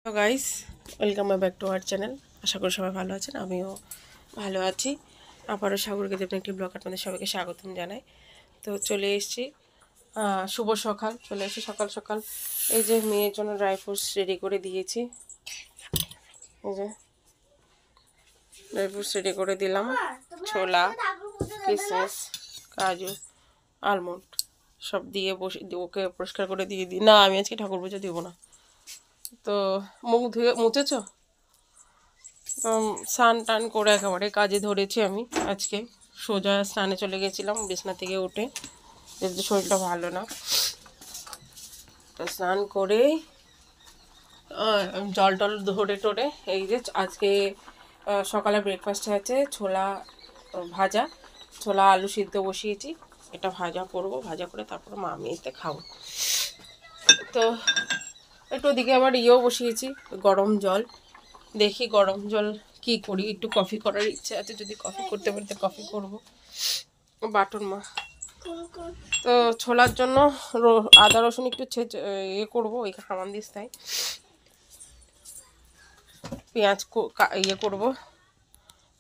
তো guys, welcome back to our channel. আশা করি সবাই ভালো আছেন, আমিও ভালো আছি। আবারও সাগরকে দেবেন একটি ব্লগ আপনাদের সবাইকে স্বাগতম জানাই। তো চলে এসেছি, শুভ সকাল। চলে এসেছি সকাল সকাল। এই যে মেয়ের জন্য ড্রাই ফ্রুটস রেডি করে দিয়েছি। এই যে ড্রাই ফ্রুটস রেডি করে দিলাম, ছোলা, কিশমিশ, কাজু, আলমন্ড সব দিয়ে বসে ওকে পরিষ্কার করে দিয়ে দিই। না, আমি আজকে ঠাকুর পুজো দিব না। তো মুখ ধুয়ে মুছেছ? স্নান টান করে একেবারে কাজে ধরেছি আমি। আজকে সোজা স্নানে চলে গেছিলাম বিছনা থেকে উঠে, যেহেতু শরীরটা ভালো না। তো স্নান করে জল টল ধরে টরে এই যে আজকে সকালে ব্রেকফাস্টে আছে ছোলা ভাজা, ছোলা আলু সিদ্ধ বসিয়েছি। এটা ভাজা করব, ভাজা করে তারপর মা আমি এতে খাবো। তো একটু ওদিকে আবার ইয়েও বসিয়েছি, গরম জল। দেখি গরম জল কি করি, একটু কফি করার ইচ্ছে আছে। যদি কফি করতে পারি তো কফি করবো। বাটন মা তো ছোলার জন্য আদা রসুন একটু ইয়ে করবো, ওই সামান দিস তাই পেঁয়াজ ইয়ে করবো।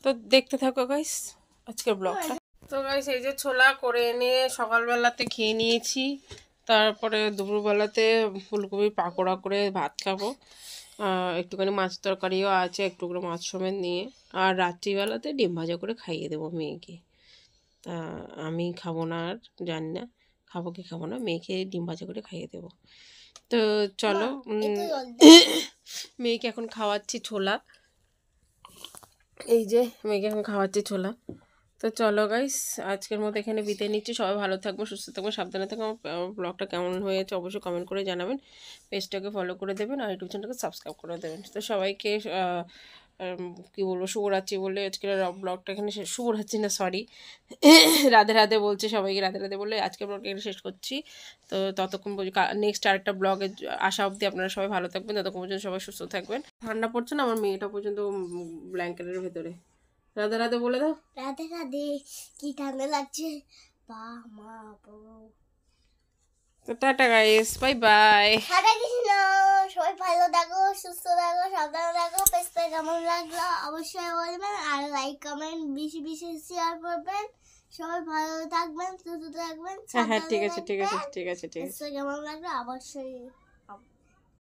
তো দেখতে থাকো গাইস আজকের ব্লগটা। তো গাইস, এই যে ছোলা করে এনে সকালবেলাতে খেয়ে নিয়েছি। তারপরে দুপুরবেলাতে ফুলকপির পাকোড়া করে ভাত খাবো। একটুখানি মাছ তরকারিও আছে, একটু করে মাছ সমেত নিয়ে। আর রাত্রিবেলাতে ডিম ভাজা করে খাইয়ে দেবো মেয়েকে। তা আমি খাবো না, আর জানি না খাবো কি খাবো না, মেয়েকে ডিম ভাজা করে খাইয়ে দেবো। তো চলো, মেয়েকে এখন খাওয়াচ্ছি ছোলা। এই যে মেয়েকে এখন খাওয়াচ্ছি ছোলা। তো চলো গাইস, আজকের মতো এখানে বিদায় নিচ্ছি। সবাই ভালো থাকবো, সুস্থ থাকবো, সাবধানে থাকবো। আমার ব্লগটা কেমন হয়েছে অবশ্যই কমেন্ট করে জানাবেন। পেজটাকে ফলো করে দেবেন আর ইউটিউব চ্যানেলটাকে সাবস্ক্রাইব করে দেবেন। তো সবাইকে কী বলবো, শুভরাত্রি বলে আজকের ব্লগটা এখানে শুভরাত্রি না, সরি, রাধে রাধে বলছি সবাইকে। রাধে রাধে বলে আজকের ব্লগটা এখানে শেষ করছি। তো ততক্ষণ নেক্সট আরেকটা ব্লগে আসা অবধি আপনারা সবাই ভালো থাকবেন, ততক্ষণ পর্যন্ত সবাই সুস্থ থাকবেন। ঠান্ডা পড়ছে না, আমার মেয়েটা পর্যন্ত ব্ল্যাঙ্কেটের ভেতরে। রাধে রাধে বলে দাও। রাধে রাধে। কি ঠান্ডা লাগছে, বা মা বাবা। তো টাটা গাইস, বাই বাই। হরে কৃষ্ণ। সবাই ভালো থাকো, সুস্থ থাকো, সাবধানে থাকো। পেজটা কেমন লাগলো অবশ্যই বলবেন, আর লাইক কমেন্ট বেশি বেশি শেয়ার করবেন। সবাই ভালো থাকবেন, সুস্থ থাকবেন, হ্যাঁ হ্যাঁ, ঠিক আছে সাবধানে ঠিক আছে থাকবেন। ঠিক আছে ঠিক আছে। পেজটা কেমন লাগলো অবশ্যই